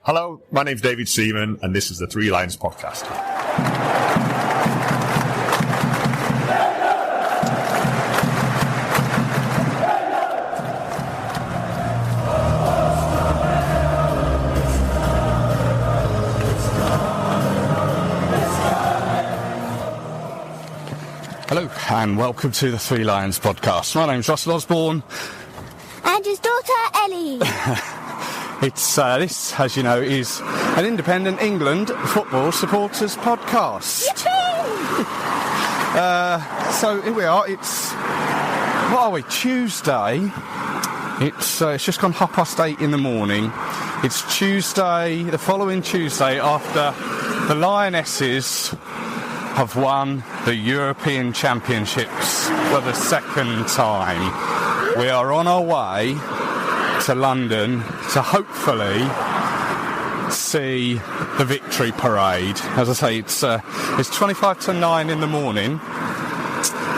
Hello, my name's David Seaman, and this is the Three Lions podcast. Hello, and welcome to the Three Lions podcast. My name's Russell Osborne. And his daughter, Ellie. This, as you know, is an independent England football supporters podcast. So here we are. It's, what are we, Tuesday. It's just gone 8:30 in the morning. It's Tuesday, the following Tuesday, after the Lionesses have won the European Championships for the second time. We are on our way to London to hopefully see the victory parade. As I say, it's 9:25 in the morning.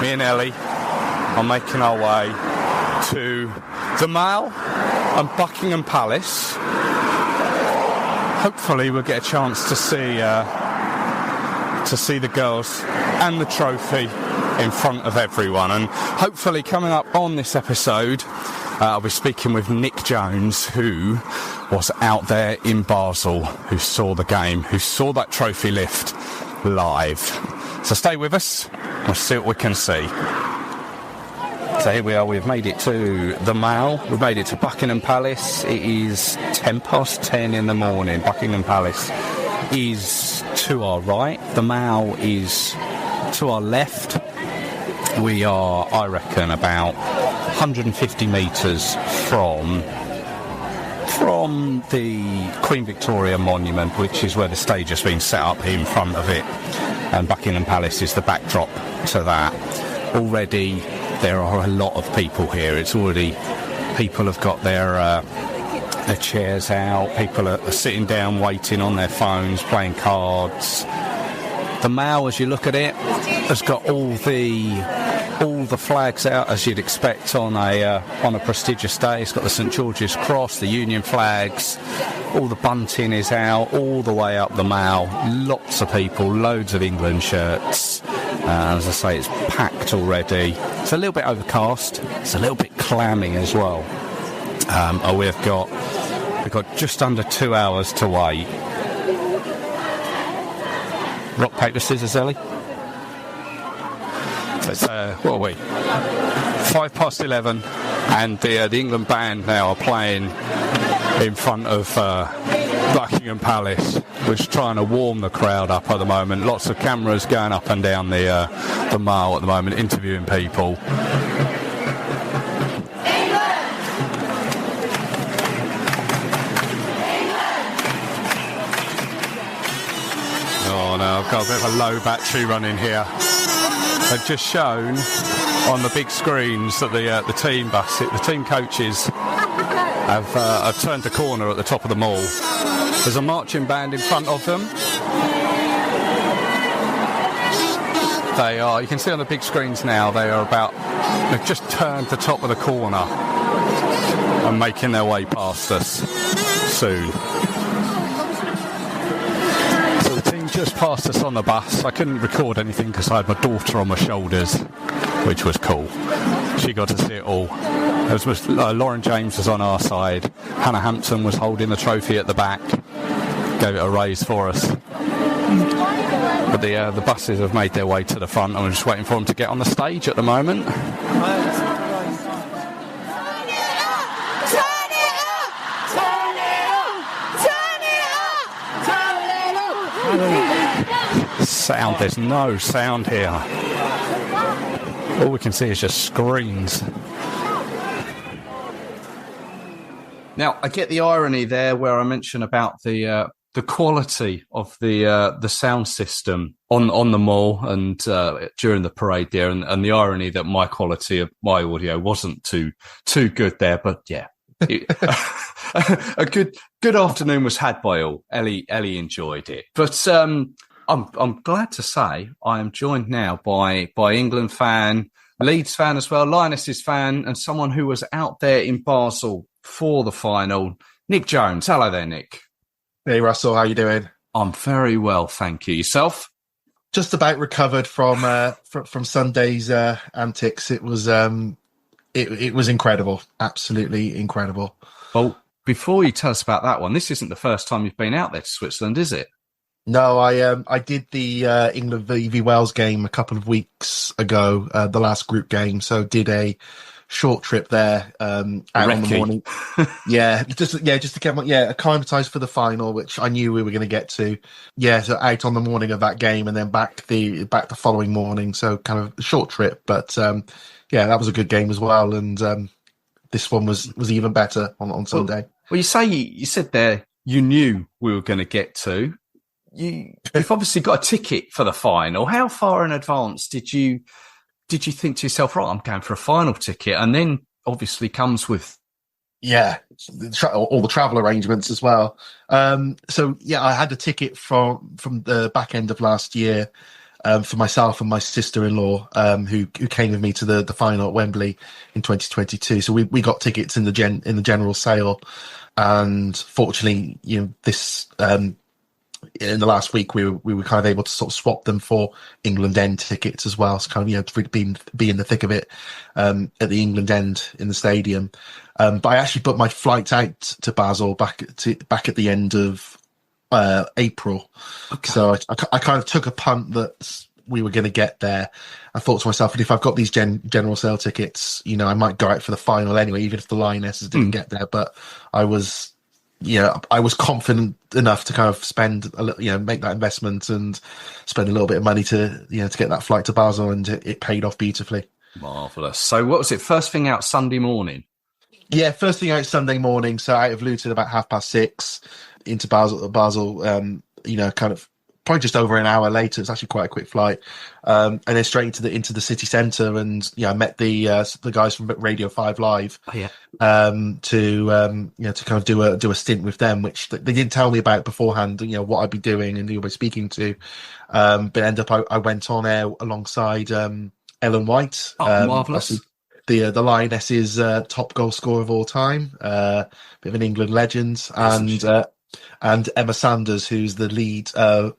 Me and Ellie are making our way to the Mall and Buckingham Palace. Hopefully we'll get a chance to see the girls and the trophy in front of everyone. And hopefully coming up on this episode, I'll be speaking with Nick Jones, who was out there in Basel, who saw the game, who saw that trophy lift live. So stay with us, we'll see what we can see. So here we are, we've made it to the Mall, we've made it to Buckingham Palace. It is 10:10 in the morning. Buckingham Palace is to our right, the Mall is to our left. We are, I reckon, about 150 metres from the Queen Victoria Monument, which is where the stage has been set up in front of it, and Buckingham Palace is the backdrop to that. Already there are a lot of people here. It's already, people have got their chairs out, people are sitting down waiting on their phones, playing cards. The Mall, as you look at it, has got all the flags out as you'd expect on a prestigious day. It's got the St George's Cross, the Union flags, all the bunting is out all the way up the Mall. Lots of people, loads of England shirts. As I say, it's packed already. It's a little bit overcast. It's a little bit clammy as well. We've got just under 2 hours to wait. Rock, paper, scissors, Ellie. So it's, what are we? 11:05, and the England band now are playing in front of Buckingham Palace. We're just trying to warm the crowd up at the moment. Lots of cameras going up and down the Mall at the moment, interviewing people. Oh no, I've got a bit of a low battery running here. They've just shown on the big screens that the team coaches have turned the corner at the top of the Mall. There's a marching band in front of them. They are, you can see on the big screens now, they've just turned the top of the corner and making their way past us soon. Just passed us on the bus. I couldn't record anything because I had my daughter on my shoulders, which was cool. She got to see it all. Lauren James was on our side. Hannah Hampton was holding the trophy at the back. Gave it a raise for us. But the buses have made their way to the front, and we're just waiting for them to get on the stage at the moment. Sound, there's no sound here. All we can see is just screens. Now, I get the irony there where I mention about the quality of the sound system on the Mall and during the parade there, and the irony that my quality of my audio wasn't too good there, but yeah. A good afternoon was had by all. Ellie enjoyed it, but I'm glad to say I am joined now by England fan, Leeds fan as well, Lionesses fan, and someone who was out there in Basel for the final, Nick Jones. Hello there, Nick. Hey Russell, how you doing? I'm very well, thank you. Yourself? Just about recovered from Sunday's antics. It was incredible, absolutely incredible. Well, before you tell us about that one, this isn't the first time you've been out there to Switzerland, is it? No, I did the England v Wales game a couple of weeks ago, the last group game. So did a short trip there out on the morning. Just to get acclimatized for the final, which I knew we were going to get to. Yeah, so out on the morning of that game and then back the following morning. So kind of a short trip, but that was a good game as well. And this one was even better on Sunday. Well, you said there you knew we were going to get to. You've obviously got a ticket for the final. How far in advance did you think to yourself, right, I'm going for a final ticket? And then obviously comes with... Yeah, all the travel arrangements as well. I had a ticket from the back end of last year for myself and my sister-in-law who came with me to the final at Wembley in 2022. So we got tickets in the general sale. And fortunately, this... in the last week, we were kind of able to sort of swap them for England end tickets as well. So kind of, to be in the thick of it at the England end in the stadium. But I actually booked my flight out to Basel back at the end of April. Okay. So I kind of took a punt that we were going to get there. I thought to myself, if I've got these general sale tickets, I might go out for the final anyway, even if the Lionesses didn't get there. But I was confident enough to kind of spend a little, make that investment and spend a little bit of money to get that flight to Basel, and it paid off beautifully. Marvellous. So what was it? First thing out Sunday morning? Yeah, first thing out Sunday morning. So out of Luton about 6:30 into Basel, kind of probably just over an hour later. It's actually quite a quick flight. And then straight into the city centre, and I met the guys from Radio 5 Live. Oh, yeah. To kind of do a stint with them, which they didn't tell me about beforehand, what I'd be doing and who I'd be speaking to. But I went on air alongside Ellen White. Marvellous. The Lionesses top goal scorer of all time, bit of an England legend, and Emma Sanders, who's the lead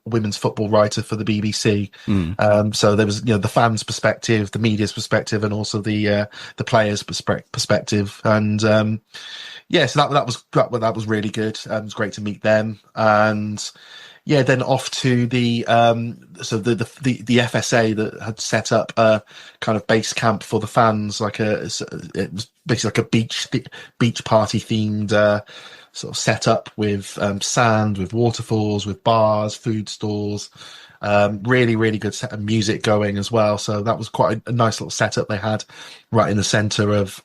women's football writer for the BBC. So there was, the fans' perspective, the media's perspective, and also the players' perspective. And so that was really good. It was great to meet them. And then off to the FSA that had set up a kind of base camp for the fans, it was basically like a beach party themed sort of set up with sand, with waterfalls, with bars, food stalls, really, really good set of music going as well. So that was quite a nice little setup they had right in the centre of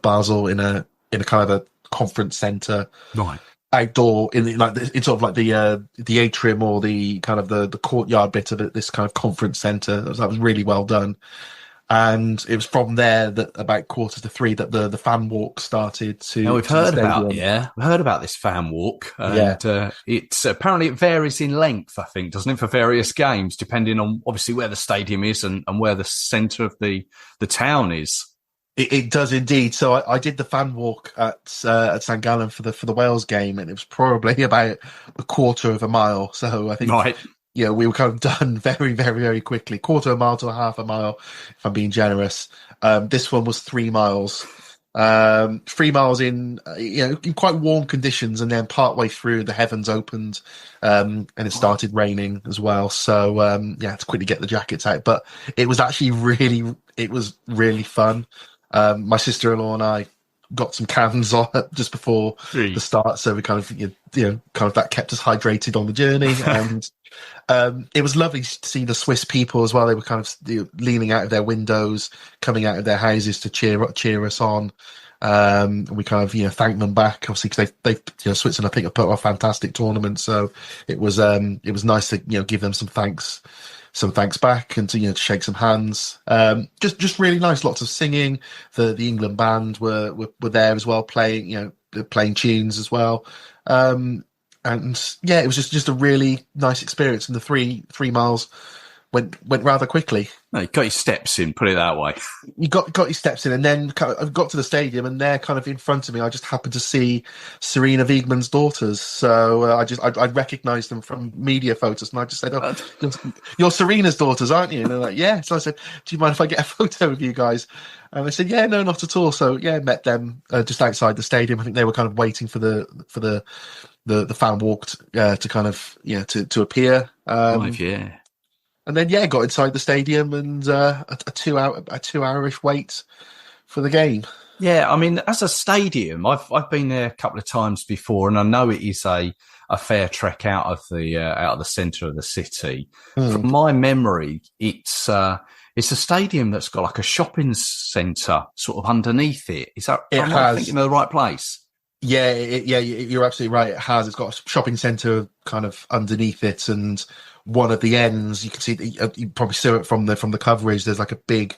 Basel in a kind of a conference centre. Right. Outdoor in sort of like the atrium or the kind of the courtyard bit of it, this kind of conference centre. That was really well done. And it was from there that about 2:45 that the fan walk started to. Now we've heard about this fan walk, and it's apparently it varies in length, I think, doesn't it, for various games, depending on obviously where the stadium is and where the centre of the town is. It does indeed. So I did the fan walk at St Gallen for the Wales game, and it was probably about a quarter of a mile. So I think we were kind of done very, very, very quickly. Quarter of a mile to a half a mile, if I'm being generous. This one was 3 miles. 3 miles in quite warm conditions, and then partway through the heavens opened, and it started raining as well. So to quickly get the jackets out. But it was actually really fun. My sister-in-law and I got some cans on just before the start, so we kind of that kept us hydrated on the journey. And it was lovely to see the Swiss people as well. They were kind of leaning out of their windows, coming out of their houses to cheer us on. We kind of thanked them back, obviously, because they Switzerland, I think, have put on a fantastic tournament. So it was nice to give them some thanks back, and to shake some hands. Just really nice. Lots of singing. The England band were there as well, playing tunes as well. And it was just a really nice experience. And the three miles went rather quickly. No, you got your steps in, put it that way. You got your steps in, and then I got to the stadium, and there, kind of in front of me, I just happened to see Serena Wiegmann's daughters. So I recognised them from media photos, and I just said, "Oh, you're Serena's daughters, aren't you?" And they're like, "Yeah." So I said, "Do you mind if I get a photo with you guys?" And they said, "Yeah, no, not at all." So yeah, met them just outside the stadium. I think they were kind of waiting for the fan walk to kind of to appear. Yeah. And then got inside the stadium, and a 2-hour-ish wait for the game. Yeah, I mean, as a stadium, I've been there a couple of times before, and I know it is a fair trek out of the centre of the city. From my memory, it's a stadium that's got like a shopping centre sort of underneath it. Is that? Am I thinking of the right place? Yeah, you're absolutely right. It has. It's got a shopping centre kind of underneath it, and one of the ends, you can see, you probably see it from the coverage. There's like a big,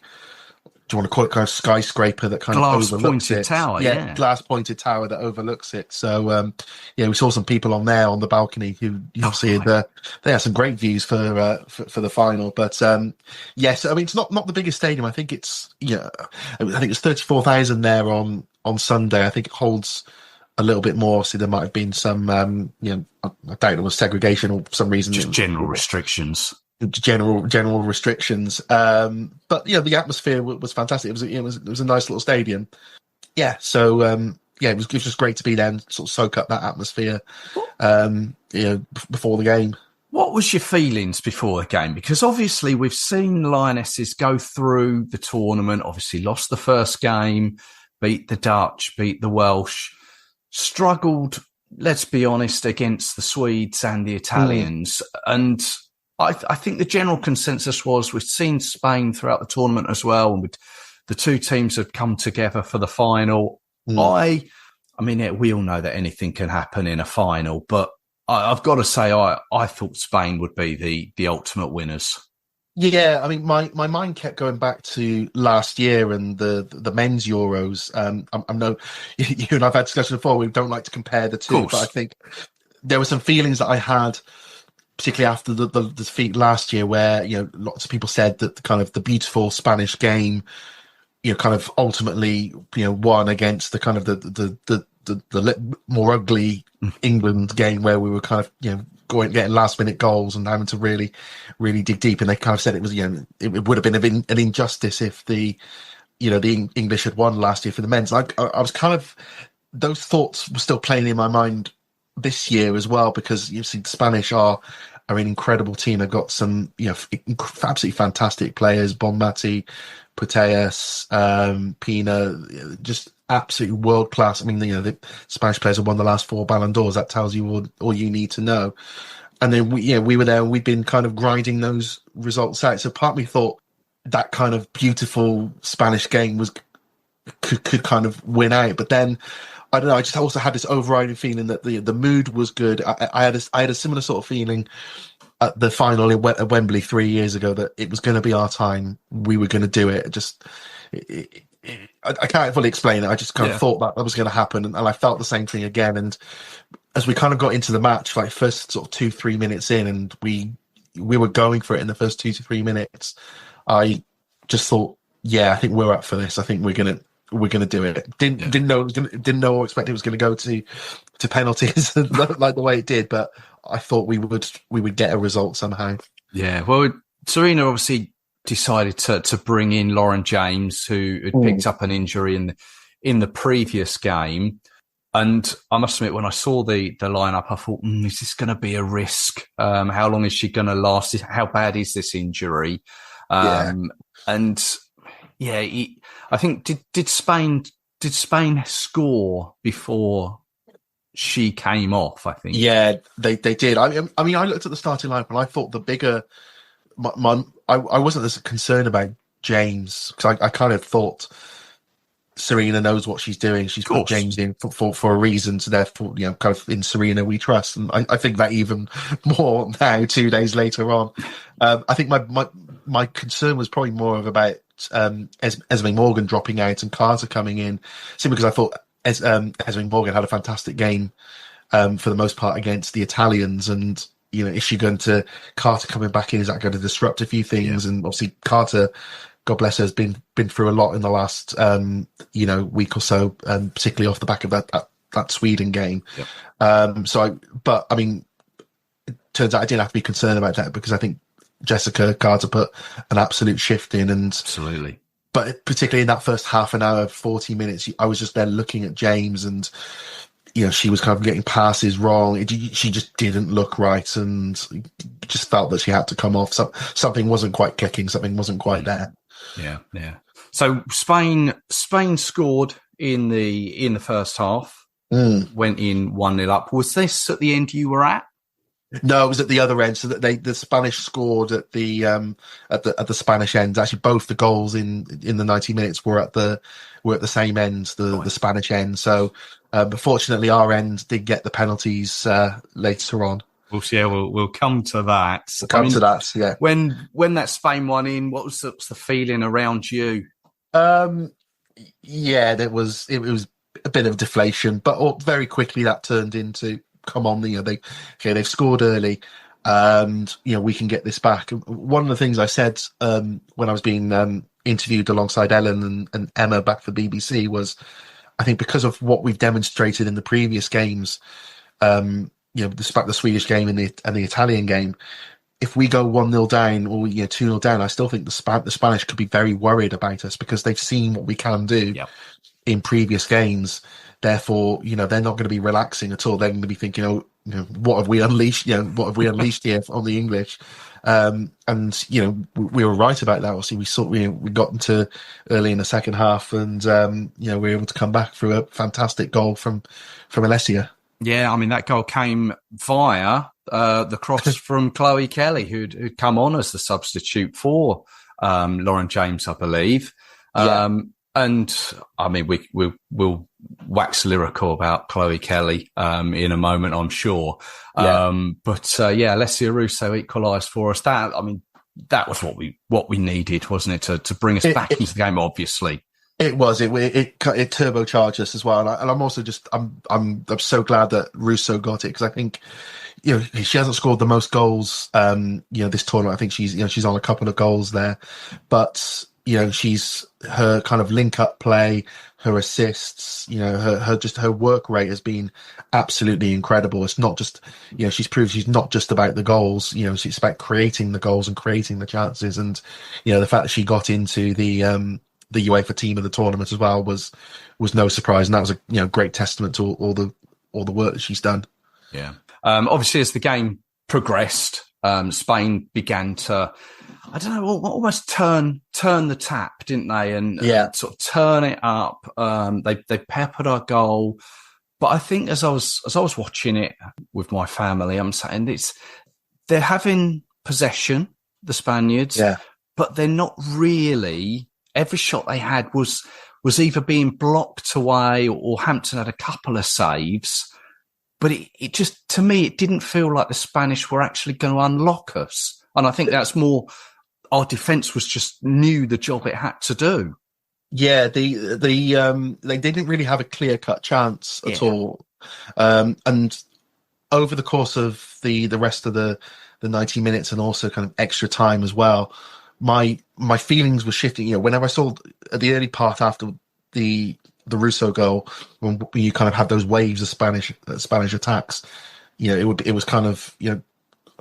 do you want to call it kind of skyscraper that kind of overlooks it? Tower, yeah. Glass pointed tower that overlooks it. So, we saw some people on there on the balcony who see they had some great views for the final. But yes, I mean, it's not the biggest stadium. I think it's I think it's 34,000 there on Sunday. I think it holds a little bit more. So there might have been some, I doubt it was segregation or some reason. Just general restrictions. General restrictions. But the atmosphere was fantastic. It was a nice little stadium. Yeah. So it was just great to be there and sort of soak up that atmosphere. Before the game. What was your feelings before the game? Because obviously we've seen Lionesses go through the tournament. Obviously lost the first game, beat the Dutch, beat the Welsh. Struggled, let's be honest, against the Swedes and the Italians. And I think the general consensus was we've seen Spain throughout the tournament as well. And the two teams had come together for the final. I mean, we all know that anything can happen in a final, but I've got to say, I thought Spain would be the ultimate winners. Yeah, I mean, my mind kept going back to last year and the men's Euros. I know you and I've had discussion before. We don't like to compare the two, but I think there were some feelings that I had, particularly after the defeat last year, where lots of people said that the beautiful Spanish game, kind of ultimately won against the kind of the more ugly England game, where we were kind of getting last minute goals and having to really, really dig deep. And they kind of said it was, it would have been an injustice if the English had won last year for the men's. I was kind of, those thoughts were still playing in my mind this year as well, because you see the Spanish are an incredible team. They've got some, absolutely fantastic players, Bonmati, Putellas, Pina, just absolutely world class. I mean, the Spanish players have won the last 4 Ballon d'Ors. That tells you all you need to know. And then we were there, and we'd been kind of grinding those results out. So part of me thought that kind of beautiful Spanish game could kind of win out. But then I don't know. I just also had this overriding feeling that the mood was good. I had a similar sort of feeling at the final at Wembley 3 years ago, that it was going to be our time. We were going to do it. I can't fully explain it. I just kind of thought that was going to happen, and I felt the same thing again. And as we kind of got into the match, like first sort of 2-3 minutes in, and we were going for it in the first 2 to 3 minutes, I just thought, I think we're up for this. I think we're gonna do it. Didn't know or expect it was going to go to penalties like the way it did, but I thought we would get a result somehow. Yeah, well, Serena obviously decided to bring in Lauren James, who had picked up an injury in the previous game. And I must admit, when I saw the lineup, I thought, is this going to be a risk? How long is she going to last? How bad is this injury? And I think did Spain score before she came off? I think. Yeah, they did. I mean, I looked at the starting lineup and I thought the bigger. I wasn't as concerned about James, because I kind of thought Serena knows what she's doing. She's put James in for a reason, so therefore, kind of in Serena we trust. And I think that even more now, 2 days later on. I think my concern was probably more about Esme Morgan dropping out and Carter coming in, simply because I thought Esme Morgan had a fantastic game for the most part against the Italians, and is she going to, Carter coming back in, is that going to disrupt a few things? And obviously Carter, God bless her, has been through a lot in the last, week or so, particularly off the back of that Sweden game. But I mean, it turns out I didn't have to be concerned about that, because I think Jessica Carter put an absolute shift in, and absolutely. But particularly in that first half an hour, 40 minutes, I was just there looking at James, and she was kind of getting passes wrong. She just didn't look right, and just felt that she had to come off. Something wasn't quite clicking. Something wasn't quite there. Yeah. So Spain scored in the first half. Went in 1-0 up. Was this at the end you were at? No, it was at the other end. So that the Spanish scored at the Spanish end. Actually, both the goals in the 90 minutes were at the same end, the Spanish end. So, but fortunately, our end did get the penalties later on. We'll come to that. Yeah. When that Spain won in, what was the feeling around you? Yeah, it was a bit of deflation, but very quickly that turned into, come on, they've scored early, and we can get this back. One of the things I said when I was being interviewed alongside Ellen and Emma back for BBC was, I think because of what we've demonstrated in the previous games, despite the Swedish game and the Italian game, if we go 1-0 down or 2-0 down, I still think the Spanish could be very worried about us, because they've seen what we can do in previous games. Therefore, they're not going to be relaxing at all. They're going to be thinking, what have we unleashed? What have we unleashed here on the English? And we were right about that. Obviously, we got into early in the second half, and we were able to come back through a fantastic goal from Alessia. Yeah, I mean, that goal came via the cross from Chloe Kelly, who'd come on as the substitute for Lauren James, I believe. And I mean, we'll wax lyrical about Chloe Kelly in a moment, I'm sure. But Alessia Russo equalised for us. That was what we needed, wasn't it, to bring us back into the game? Obviously, it was. It turbocharged us as well. And I'm also I'm so glad that Russo got it, because I think she hasn't scored the most goals this tournament. I think she's on a couple of goals there, but she's, her kind of link up play, her assists, her work rate has been absolutely incredible. It's not just, she's proved she's not just about the goals, she's about creating the goals and creating the chances. And, the fact that she got into the UEFA team of the tournament as well was no surprise. And that was a, great testament to all the work that she's done. Yeah. Obviously, as the game progressed, Spain began to, I don't know, almost turn the tap, didn't they? And sort of turn it up. They peppered our goal, but I think as I was watching it with my family, I'm saying they're having possession, the Spaniards, but they're not really. Every shot they had was either being blocked away, or Hampton had a couple of saves. But it just, to me, it didn't feel like the Spanish were actually going to unlock us. And I think that's more, our defence knew the job it had to do. Yeah, they didn't really have a clear-cut chance at all. And over the course of the rest of the 90 minutes, and also kind of extra time as well, my feelings were shifting. Whenever I saw at the early part after the Russo goal, when you kind of had those waves of Spanish attacks, it was kind of,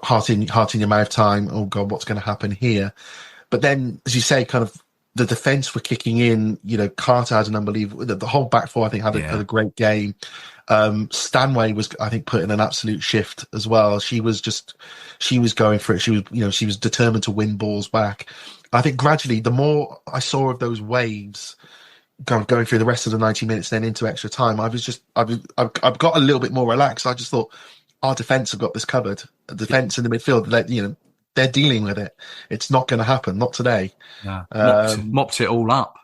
heart in your mouth time. Oh God, what's going to happen here? But then, as you say, kind of the defense were kicking in. Carter had an unbelievable. The whole back four, I think, had a great game. Stanway was, I think, put in an absolute shift as well. She was going for it. She was determined to win balls back. I think gradually, the more I saw of those waves kind of going through the rest of the 90 minutes, then into extra time, I've got a little bit more relaxed. I just thought, our defence have got this covered. The defence in the midfield, they're dealing with it. It's not going to happen. Not today. Yeah. Mopped it all up.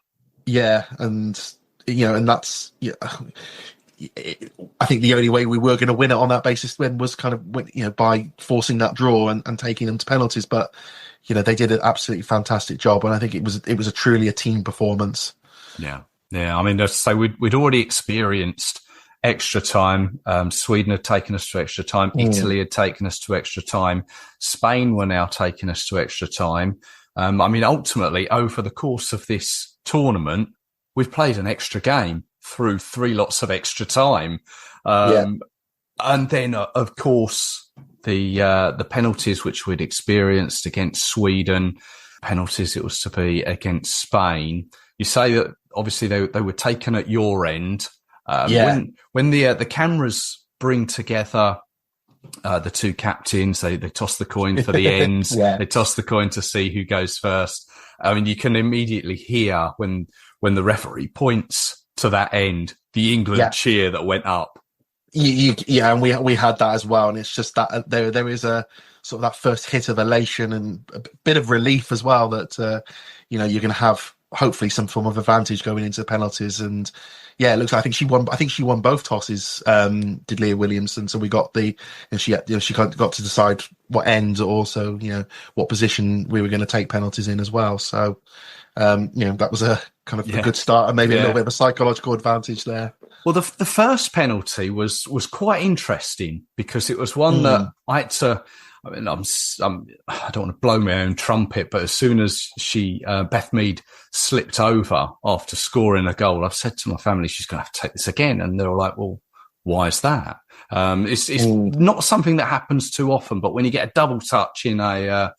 Yeah, and and that's. I think the only way we were going to win it on that basis then was kind of by forcing that draw and taking them to penalties. But they did an absolutely fantastic job, and I think it was a truly a team performance. Yeah. I mean, so we'd already experienced extra time. Sweden had taken us to extra time. Italy had taken us to extra time. Spain were now taking us to extra time. I mean, ultimately, over the course of this tournament, we've played an extra game through 3 lots of extra time. And then, of course, the penalties which we'd experienced against Sweden, penalties it was to be against Spain. You say that obviously they were taken at your end. When the cameras bring together the 2 captains, they toss the coin for the ends. They toss the coin to see who goes first. I mean, you can immediately hear when the referee points to that end, the England cheer that went up. And we had that as well, and it's just that there is a sort of that first hit of elation and a bit of relief as well that you're going to have hopefully some form of advantage going into penalties. And it looks like I think she won both tosses, did Leah Williamson. So we got she got to decide what end, also what position we were going to take penalties in as well. So that was a kind of a good start, and maybe a little bit of a psychological advantage there. Well, the first penalty was quite interesting because it was one that I had to. I mean, I don't want to blow my own trumpet, but as soon as Beth Mead slipped over after scoring a goal, I've said to my family, she's going to have to take this again. And they're all like, well, why is that? It's not something that happens too often, but when you get a double touch in a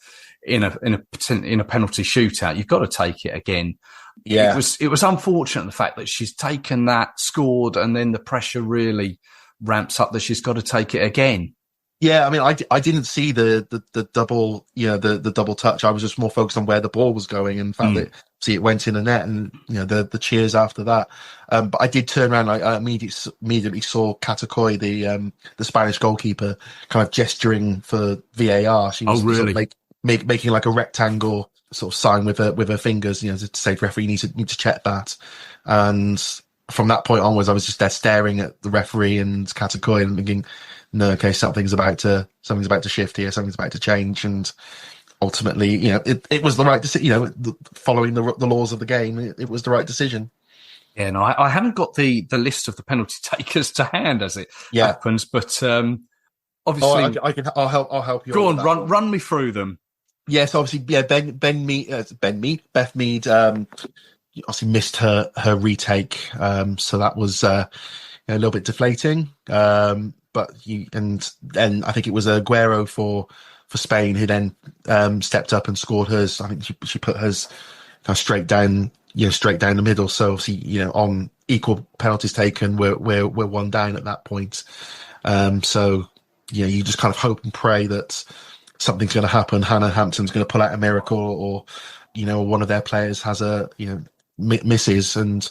penalty shootout, you've got to take it again. Yeah. It was unfortunate, the fact that she's taken that, scored, and then the pressure really ramps up that she's got to take it again. Yeah, I mean, I didn't see the double, the double touch. I was just more focused on where the ball was going, and found it went in the net, and the cheers after that. But I did turn around. I immediately saw Catacoy, the Spanish goalkeeper, kind of gesturing for VAR. She was sort of making like a rectangle sort of sign with her fingers, to say to referee, you need to check that. And from that point onwards, I was just there staring at the referee and Catacoy and thinking, no, okay, something's about to shift here, something's about to change. And ultimately, it was the right decision. Following the laws of the game, it was the right decision. Yeah, no, I haven't got the list of the penalty takers to hand as it happens, but obviously, I'll help you. Go on, run me through them. Yes, obviously, Beth Mead, obviously missed her retake, so that was a little bit deflating. But then I think it was Aguero for Spain who then stepped up and scored hers. I think she put hers kind of straight down the middle. So obviously, on equal penalties taken, we're 1 down at that point. So you just kind of hope and pray that something's going to happen. Hannah Hampton's going to pull out a miracle, or one of their players has misses. And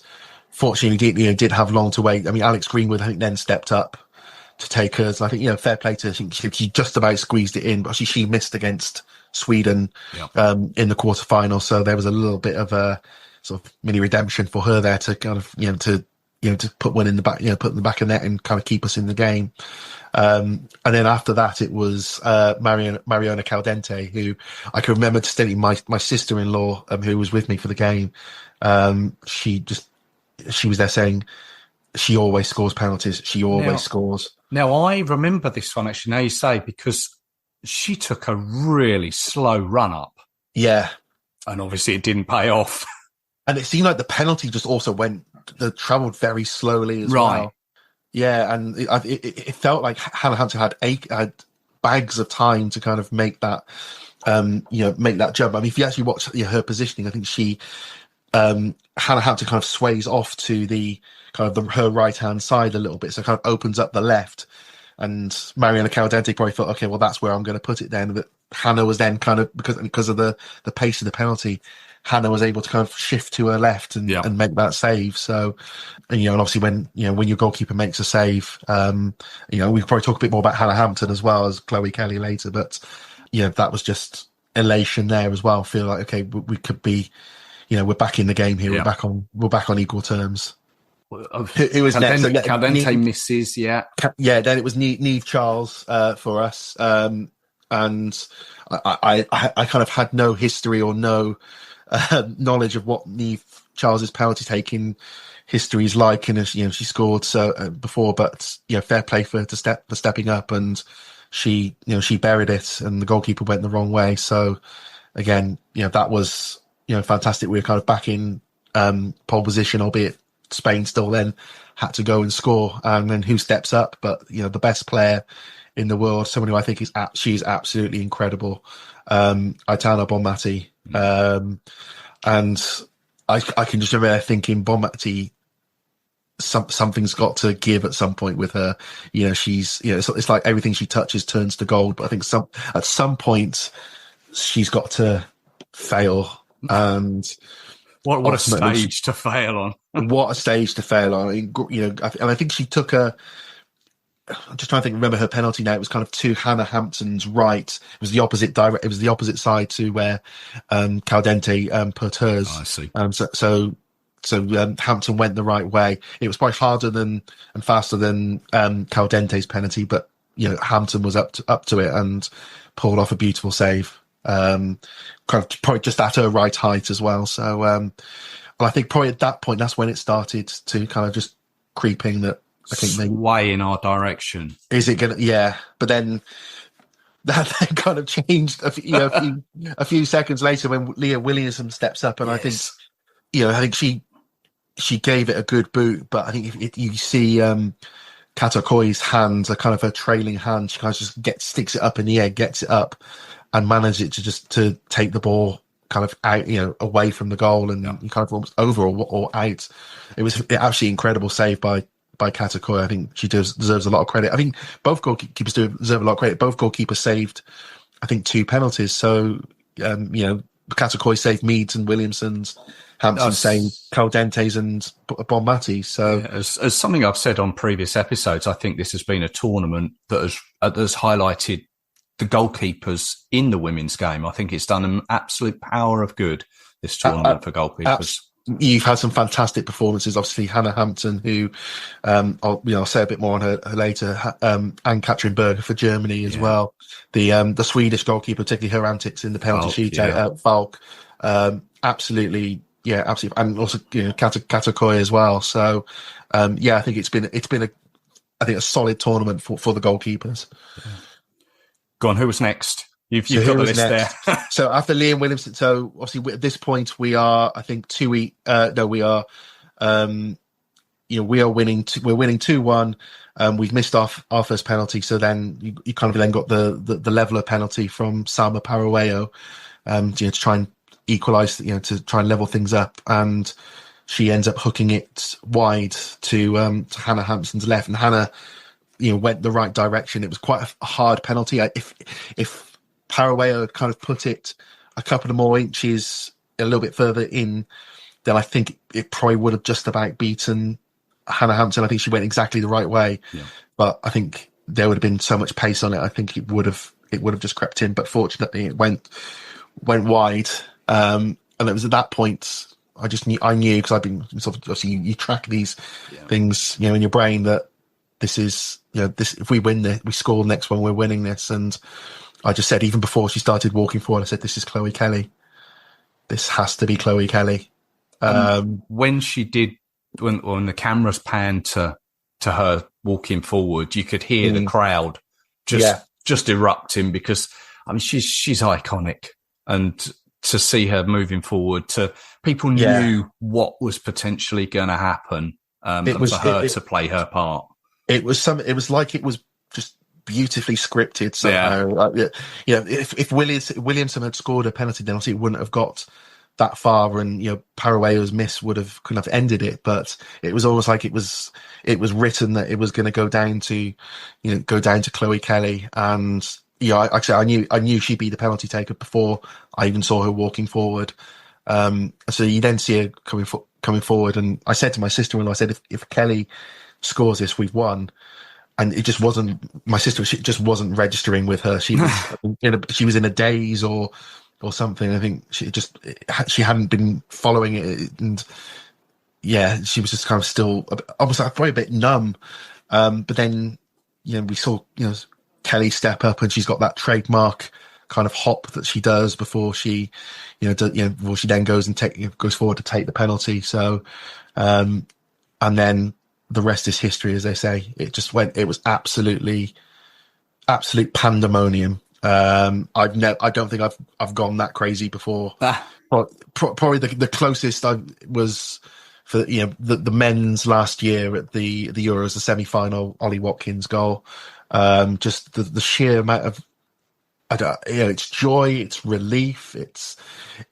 fortunately, did have long to wait. I mean, Alex Greenwood, I think, then stepped up to take hers. I think, fair play to her. I think she just about squeezed it in, but she missed against Sweden in the quarterfinal. So there was a little bit of a sort of mini redemption for her there to kind of, to put one in the back, put in the back of the net and kind of keep us in the game. And then after that, it was Mariona Caldente, who I can remember distinctly. My sister-in-law, who was with me for the game, she was there saying, she always scores penalties. She always scores. Now, I remember this one, actually, now you say, because she took a really slow run-up. Yeah. And obviously it didn't pay off. And it seemed like the penalty just also travelled very slowly as well. Yeah, and it felt like Hannah Hampton had bags of time to kind of make that, make that jump. I mean, if you actually watch her positioning, I think Hannah Hampton kind of sways off to the kind of her right hand side a little bit, so it kind of opens up the left. And Mariana Caldente probably thought, okay, well, that's where I'm going to put it then. But Hannah was then kind of, because of the pace of the penalty, Hannah was able to kind of shift to her left and make that save. So, and obviously when your goalkeeper makes a save, we could probably talk a bit more about Hannah Hampton as well as Chloe Kelly later. But that was just elation there as well. Feel like, okay, we could be, we're back in the game here. Yeah. We're back on equal terms. Who was next? Caldente misses, yeah. Then it was Niamh Charles for us, and I kind of had no history or no knowledge of what Niamh Charles's penalty taking history's like, and she scored before, but fair play for her for stepping up, and she buried it, and the goalkeeper went the wrong way. So again, that was fantastic. We were kind of back in pole position, albeit Spain still then had to go and score, and then who steps up? But the best player in the world, someone who I think she's absolutely incredible, Aitana Bonmati, and I can just remember thinking Bonmati, something's got to give at some point with her. She's it's like everything she touches turns to gold. But I think at some point she's got to fail. And what a stage to fail on! What a stage to fail on! And I think she took I'm just trying to remember her penalty now. It was kind of to Hannah Hampton's right. It was the opposite It was the opposite side to where Caldente put hers. Oh, I see. So Hampton went the right way. It was probably harder and faster than Caldente's penalty, but Hampton was up to it and pulled off a beautiful save. Kind of probably just at her right height as well. So I think probably at that point that's when it started to kind of just creeping that. I think sway in our direction. Is it gonna? Yeah, but then that kind of changed a few seconds later when Leah Williamson steps up, and yes. I think she gave it a good boot. But I think if you see Katakoi's hands are kind of her trailing hand, she kind of just sticks it up in the air, gets it up, and manages to take the ball kind of out, away from the goal, and kind of almost over or out. It was an absolutely incredible save by Katakoi. I think she deserves a lot of credit. I think both goalkeepers deserve a lot of credit. Both goalkeepers saved, I think, 2 penalties. So, Katakoi saved Meads and Williamson's, Hampton saved Caldente's and Bonmati. So, as something I've said on previous episodes, I think this has been a tournament that has highlighted the goalkeepers in the women's game. I think it's done an absolute power of good, this tournament for goalkeepers. You've had some fantastic performances. Obviously, Hannah Hampton, who I'll say a bit more on her later, and Katrin Berger for Germany as well. The Swedish goalkeeper, particularly her antics in the penalty shootout, Falk, absolutely, and also Katakoi as well. So, I think it's been a solid tournament for the goalkeepers. Yeah. Go on, who was next? You've got the list there. So after Liam Williamson, so obviously at this point we are, I think, we are winning. We're winning 2-1. We've missed off our first penalty, so then you kind of then got the leveler penalty from Salma Paraguayo, to try and equalise, to try and level things up, and she ends up hooking it wide to Hannah Hampton's left, and Hannah, went the right direction. It was quite a hard penalty. If Paraguayo had kind of put it a couple of more inches a little bit further in, then I think it probably would have just about beaten Hannah Hampton. I think she went exactly the right way, but I think there would have been so much pace on it. I think it would have just crept in, but fortunately it went wide. And it was at that point I knew because I've been sort of, obviously you track these things, in your brain, that this is, this, if we win this, we score the next one, we're winning this. And I just said, even before she started walking forward, I said, this is Chloe Kelly. This has to be Chloe Kelly. When she did, when the cameras panned to her walking forward, you could hear the crowd just erupting, because she's iconic, and to see her moving forward, people knew what was potentially going to happen, for her to play her part. It was like it was just beautifully scripted somehow. If Williamson had scored a penalty, then obviously it wouldn't have got that far, and Paraguayo's miss couldn't have ended it. But it was almost like it was written that it was going to go down to Chloe Kelly. And I knew she'd be the penalty taker before I even saw her walking forward. So you then see her coming forward, and I said to my sister-in-law, I said, if Kelly scores this, we've won. And it just wasn't, my sister, she just wasn't registering with her. She was in a daze or something. I think she hadn't been following it, and she was just kind of still almost probably a bit numb. But then we saw Kelly step up, and she's got that trademark kind of hop that she does before she before she then goes forward to take the penalty. So and then the rest is history, as they say. It was absolute pandemonium. I don't think I've gone that crazy before. But probably the closest I was for the men's last year at the Euros, the semi-final, Ollie Watkins goal. Just the sheer amount of, it's joy, it's relief,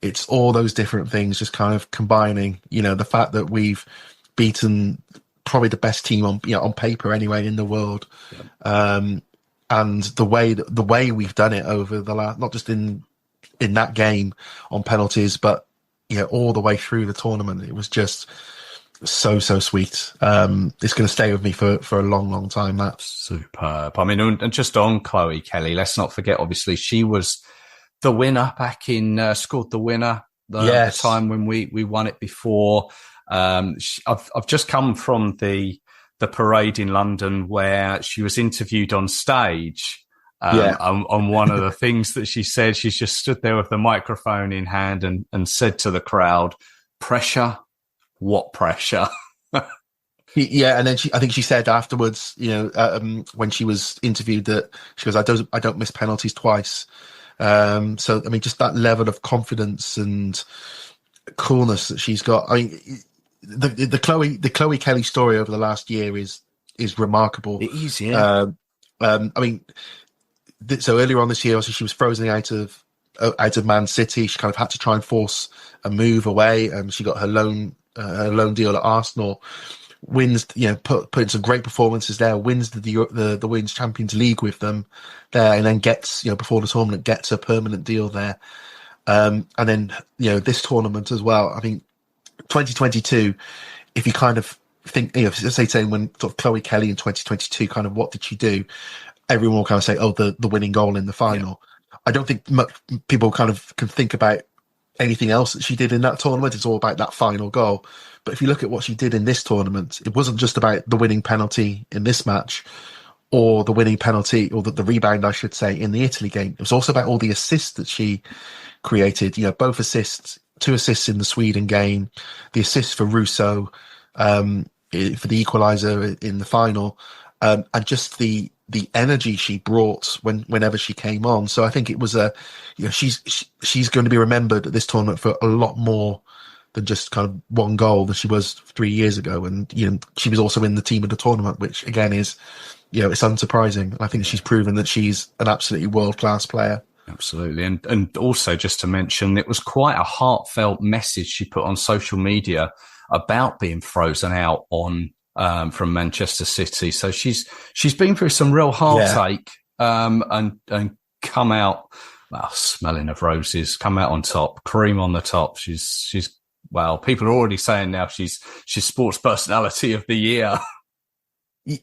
it's all those different things just kind of combining. The fact that we've beaten probably the best team on paper anyway in the world, and the way we've done it over the last, not just in that game on penalties, but all the way through the tournament. It was just so sweet. It's going to stay with me for a long time. That's superb. I mean, and just on Chloe Kelly, let's not forget, obviously she was the winner back in, scored the winner the time when we won it before. I've just come from the parade in London where she was interviewed on stage. On one of the things that she said, she's just stood there with the microphone in hand and said to the crowd, "Pressure? What pressure?" Yeah, and then I think she said afterwards, when she was interviewed, that she goes, "I don't miss penalties twice." So I mean, just that level of confidence and coolness that she's got. I mean, the Chloe Kelly story over the last year is remarkable. It is, yeah. I mean, so earlier on this year, also she was frozen out of Man City. She kind of had to try and force a move away, and she got her loan deal at Arsenal. Wins, put in some great performances there. Wins the Women's Champions League with them there, and then gets before the tournament gets a permanent deal there. And then this tournament as well. I mean, 2022. If you kind of think, saying when sort of Chloe Kelly in 2022, kind of what did she do? Everyone will kind of say, "Oh, the winning goal in the final." Yeah. I don't think people kind of can think about anything else that she did in that tournament. It's all about that final goal. But if you look at what she did in this tournament, it wasn't just about the winning penalty in this match, or the winning penalty, or the rebound, I should say, in the Italy game. It was also about all the assists that she created. Both assists, 2 assists in the Sweden game, the assist for Russo for the equaliser in the final, and just the energy she brought whenever she came on. So I think it was she's going to be remembered at this tournament for a lot more than just kind of one goal than she was 3 years ago. And she was also in the team of the tournament, which again is it's unsurprising. I think she's proven that she's an absolutely world-class player. Absolutely. And also just to mention, it was quite a heartfelt message she put on social media about being frozen out from Manchester City. So she's been through some real heartache, and come out, smelling of roses, come out on top, cream on the top. She's people are already saying now she's sports personality of the year.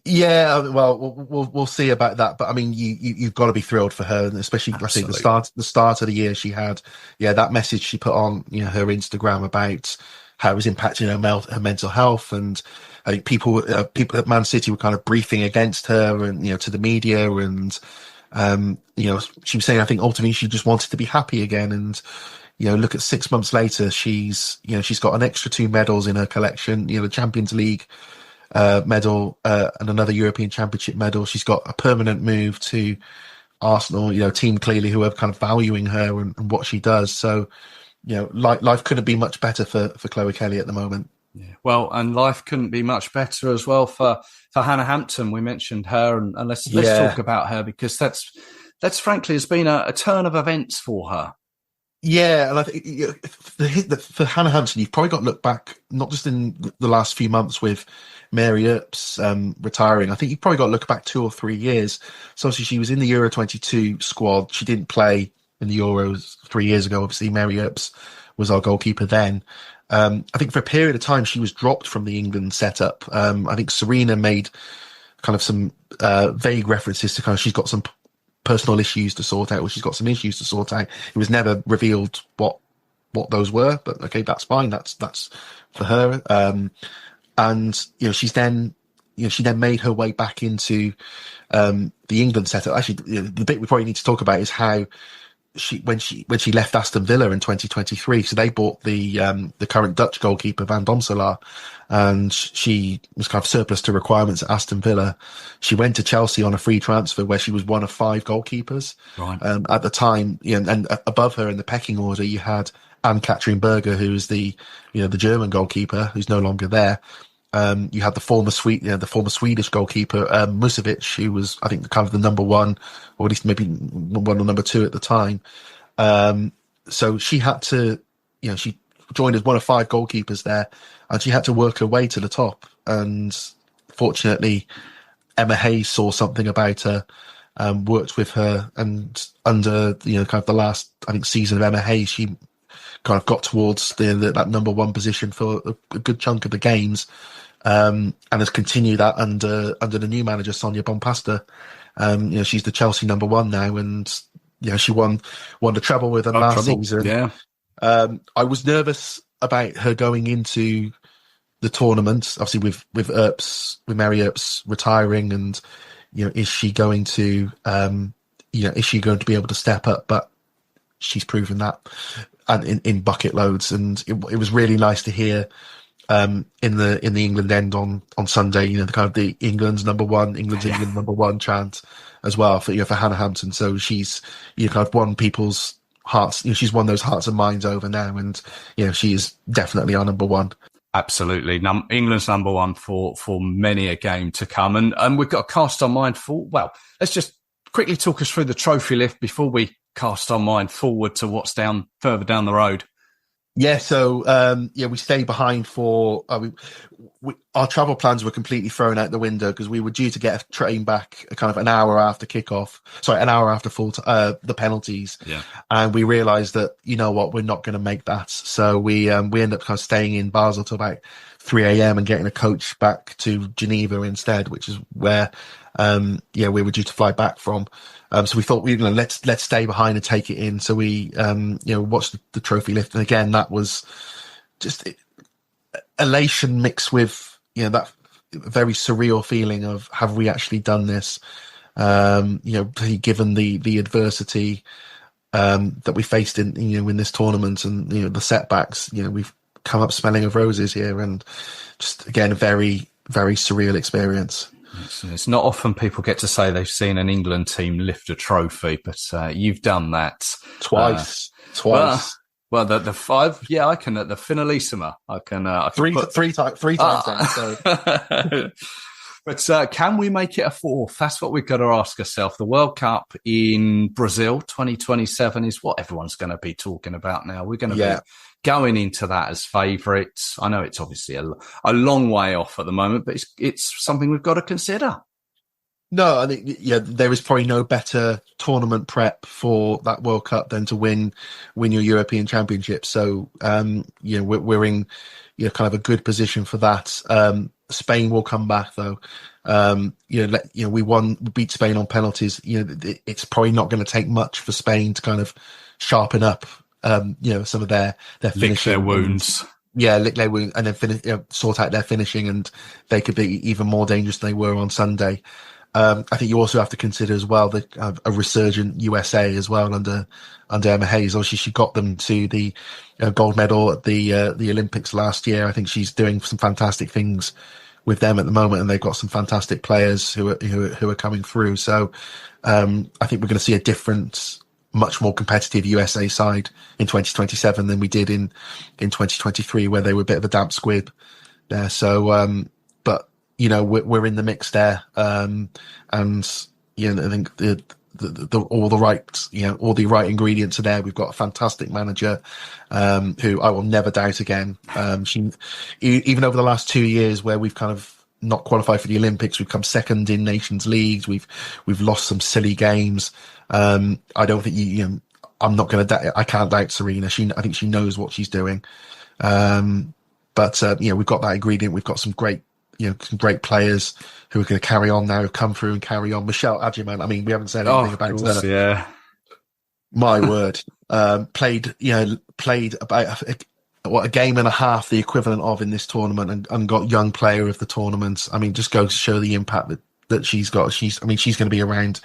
Yeah, well, we'll see about that. But I mean, you've got to be thrilled for her, and especially Absolutely. I think the start of the year she had, that message she put on her Instagram about how it was impacting her mental health, and I think people at Man City were kind of briefing against her, and to the media, and she was saying, I think ultimately she just wanted to be happy again, and look at 6 months later, she's got an extra 2 medals in her collection, the Champions League medal and another European Championship medal. She's got a permanent move to Arsenal, team clearly who are kind of valuing her and what she does. So, life couldn't be much better for Chloe Kelly at the moment. Yeah. Well, and life couldn't be much better as well for Hannah Hampton. We mentioned her, and let's talk about her, because that's frankly has been a turn of events for her. Yeah, and I think for Hannah Hampton, you've probably got to look back, not just in the last few months with Mary Earps retiring. I think you've probably got to look back 2 or 3 years. So obviously she was in the Euro 22 squad. She didn't play in the Euros 3 years ago. Obviously Mary Earps was our goalkeeper then. I think for a period of time she was dropped from the England setup. I think Serena made kind of some vague references to kind of she's got some personal issues to sort out, or she's got some issues to sort out. It was never revealed what those were, but okay, that's fine. That's for her. And she then made her way back into the England setup. Actually, the bit we probably need to talk about is how when she left Aston Villa in 2023, so they bought the current Dutch goalkeeper Van Domselaar, and she was kind of surplus to requirements at Aston Villa. She went to Chelsea on a free transfer where she was one of 5 goalkeepers. Right. At the time, and above her in the pecking order, you had Anne-Katrin Berger, who is the German goalkeeper, who's no longer there. You had the former Swedish goalkeeper Musovic, who was, I think, kind of the number 1, or at least maybe 1 or number 2 at the time. So she had to, she joined as one of 5 goalkeepers there, and she had to work her way to the top. And fortunately, Emma Hayes saw something about her, worked with her, and under kind of the last, I think, season of Emma Hayes, she kind of got towards that number 1 position for a good chunk of the games, and has continued that under the new manager Sonia Bonpasta. She's the Chelsea number 1 now, and she won the treble with them last season. Yeah, I was nervous about her going into the tournament, obviously with Mary Earps retiring, and is she going to be able to step up? But she's proven that. And in bucket loads, and it was really nice to hear in the England end on Sunday, the kind of the England's number 1, England's England number 1 chant as well for Hannah Hampton. So she's kind of won people's hearts. She's won those hearts and minds over now, and she is definitely our number 1. Absolutely, England's number 1 for many a game to come, and we've got to cast our mind for. Well, let's just quickly talk us through the trophy lift before we cast our mind forward to what's further down the road. Yeah, so we stayed behind for our travel plans were completely thrown out the window because we were due to get a train back kind of an hour after full the penalties. Yeah, and we realised that we're not going to make that, so we ended up kind of staying in Basel till about 3 a.m. and getting a coach back to Geneva instead, which is where we were due to fly back from. So we thought let's stay behind and take it in. So we watched the trophy lift, and again that was just elation mixed with that very surreal feeling of, have we actually done this? Given the adversity that we faced in this tournament, and the setbacks, we've come up smelling of roses here, and just again a very, very surreal experience. It's not often people get to say they've seen an England team lift a trophy, but you've done that twice. Well, the 5, I can at the finalissima. I can three times now. So. But can we make it a 4th? That's what we've got to ask ourselves. The World Cup in Brazil 2027 is what everyone's going to be talking about now. We're going to be going into that as favourites. I know it's obviously a long way off at the moment, but it's something we've got to consider. No, I think there is probably no better tournament prep for that World Cup than to win your European Championship. So we're in kind of a good position for that. Spain will come back though. We beat Spain on penalties. It's probably not going to take much for Spain to kind of sharpen up some of their finishing, lick their wounds. Lick their wounds, and then sort out their finishing, and they could be even more dangerous than they were on Sunday. I think you also have to consider as well a resurgent USA as well under Emma Hayes. Obviously, she got them to the gold medal at the Olympics last year. I think she's doing some fantastic things with them at the moment, and they've got some fantastic players who are coming through. So I think we're going to see a different, much more competitive USA side in 2027 than we did in 2023, where they were a bit of a damp squib there. So, but we're in the mix there, and I think all the right ingredients are there. We've got a fantastic manager who I will never doubt again. She, even over the last 2 years where we've kind of not qualified for the Olympics, we've come second in Nations Leagues. We've lost some silly games. I don't think I'm not going to. I can't doubt Serena. I think she knows what she's doing. But we've got that ingredient. We've got some great players who are going to carry on now, come through and carry on. Michelle Adjiman, I mean, we haven't said anything about her. Yeah. My word. Played about a game and a half, the equivalent of in this tournament, and got young player of the tournament. I mean, just goes to show the impact that she's got. She's going to be around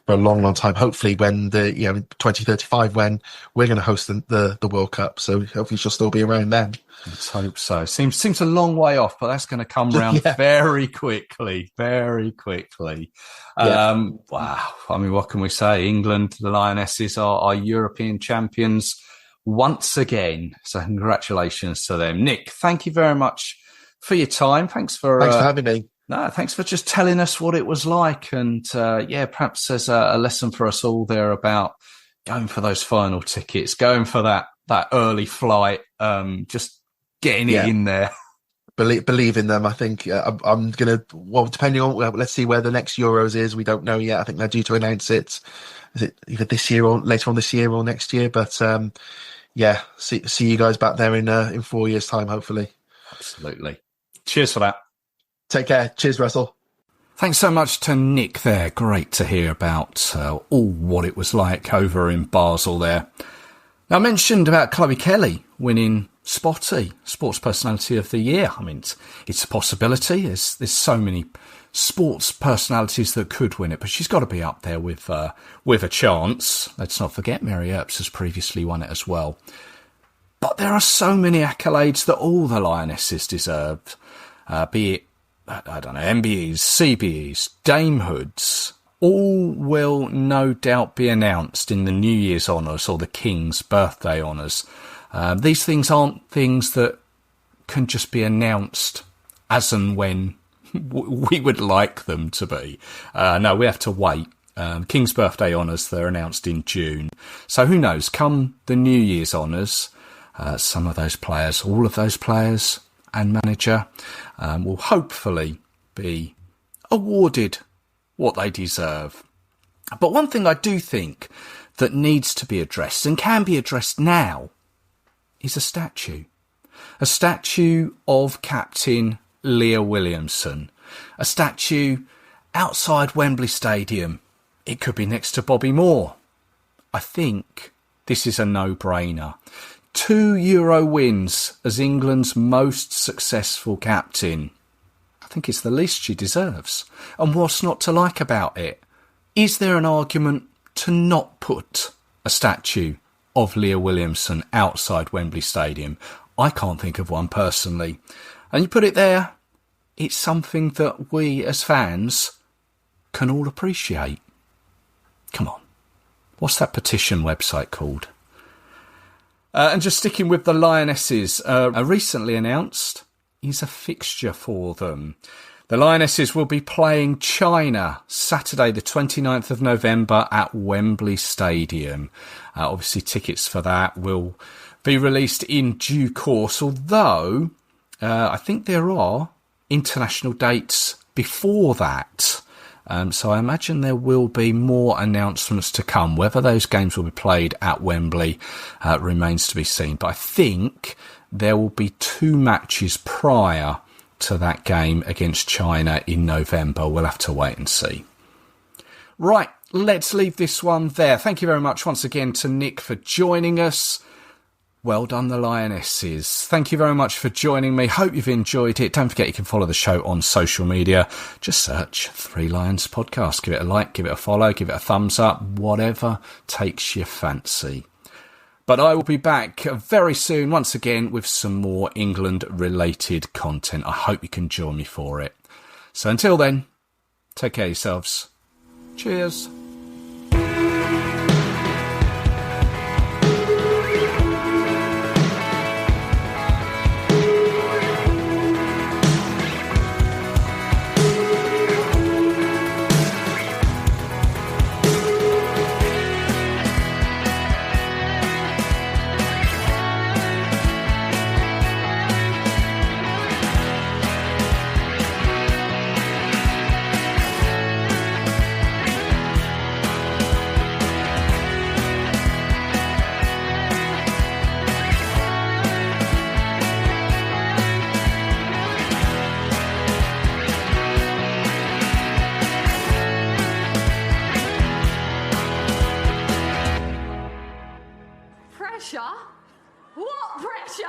a long, long time. Hopefully, when 2035, when we're going to host the World Cup, so hopefully she'll still be around then. Let's hope so. Seems a long way off, but that's going to come round very quickly, very quickly. Wow. I mean, what can we say? England, the Lionesses are European champions once again. So congratulations to them. Nick, thank you very much for your time. Thanks for having me. No, thanks for just telling us what it was like. And perhaps there's a lesson for us all there about going for those final tickets, going for that early flight, just getting it in there. Believe in them. I think I'm going to, depending on, let's see where the next Euros is. We don't know yet. I think they're due to announce it. Is it either this year or later on this year or next year? But see you guys back there in 4 years' time, hopefully. Absolutely. Cheers for that. Take care. Cheers, Russell. Thanks so much to Nick there. Great to hear about all what it was like over in Basel there. Now, I mentioned about Chloe Kelly winning Spotty, Sports Personality of the Year. I mean, it's a possibility. There's so many sports personalities that could win it, but she's got to be up there with a chance. Let's not forget Mary Earps has previously won it as well. But there are so many accolades that all the Lionesses deserve, be it, I don't know, MBEs, CBEs, Damehoods. All will no doubt be announced in the New Year's honours or the King's birthday honours. These things aren't things that can just be announced as and when we would like them to be. No, we have to wait. King's birthday honours, they're announced in June. So who knows, come the New Year's honours, some of those players, all of those players and manager will hopefully be awarded what they deserve. But one thing I do think that needs to be addressed and can be addressed now is a statue. A statue of Captain Leah Williamson. A statue outside Wembley Stadium. It could be next to Bobby Moore. I think this is a no-brainer. 2 Euro wins as England's most successful captain. I think it's the least she deserves. And what's not to like about it? Is there an argument to not put a statue of Leah Williamson outside Wembley Stadium? I can't think of one personally. And you put it there, it's something that we as fans can all appreciate. Come on. What's that petition website called? And just sticking with the Lionesses, recently announced is a fixture for them. The Lionesses will be playing China Saturday the 29th of November at Wembley Stadium. Obviously tickets for that will be released in due course, although I think there are international dates before that. So I imagine there will be more announcements to come. Whether those games will be played at Wembley remains to be seen. But I think there will be 2 matches prior to that game against China in November. We'll have to wait and see. Right, let's leave this one there. Thank you very much once again to Nick for joining us. Well done, the Lionesses. Thank you very much for joining me. Hope you've enjoyed it. Don't forget you can follow the show on social media. Just search 3 Lions Podcast. Give it a like, give it a follow, give it a thumbs up, whatever takes your fancy. But I will be back very soon, once again, with some more England-related content. I hope you can join me for it. So until then, take care of yourselves. Cheers. Pressure? What pressure?